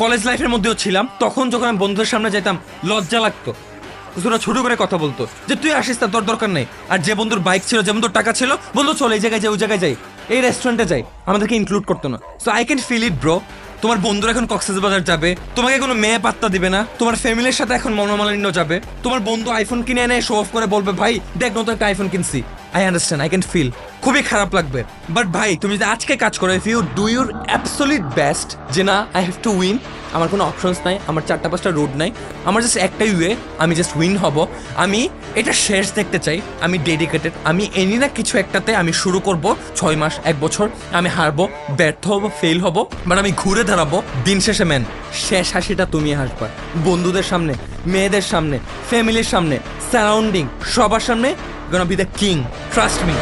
College লাইফের মধ্যেও ছিলাম, তখন যখন আমি বন্ধুদের সামনে যেতাম লজ্জা লাগতো, তোরা ছোট করে কথা বলতো যে তুই আসিস, তার তোর দরকার নেই। আর যে বন্ধুর বাইক ছিল, যে বন্ধুর টাকা ছিল, বন্ধু চল এই জায়গায় যাই, ওই জায়গায় যাই, এই রেস্টুরেন্টে যাই, আমাদেরকে ইনক্লুড করতো না। So I can feel it bro. তোমার বন্ধুরা এখন কক্সবাজার যাবে, তোমাকে কোনো মেয়ে পাত্তা দিবে না, তোমার ফ্যামিলির সাথে এখন মনোমালিন্য যাবে, তোমার বন্ধু আইফোন কিনে এনে শো অফ করে বলবে ভাই দেখ নতুন একটা আইফোন কিনছি। I understand, I can feel, খুবই খারাপ লাগবে। বাট ভাই তুমি যদি আজকে কাজ করো, if you do your absolute best, যে না আই হ্যাভ টু উইন, আমার কোনো অপশনস নাই, আমার 4-5টা রোড নাই, আমার জাস্ট একটাই ওয়ে, আমি জাস্ট উইন হব, আমি এটা শেষ দেখতে চাই, আমি ডেডিকেটেড, আমি এনি না কিছু একটাতে আমি শুরু করব, 6 মাস 1 বছর, আমি হারবো, ব্যর্থ হব, ফেল হব, বাট আমি ঘুরে দাঁড়াবো। দিন শেষে ম্যান, শেষ হাসিটা তুমি হাসবা, বন্ধুদের সামনে, মেয়েদের সামনে, ফ্যামিলির সামনে, সারাউন্ডিং, সবার সামনে, gonna be the king, trust me.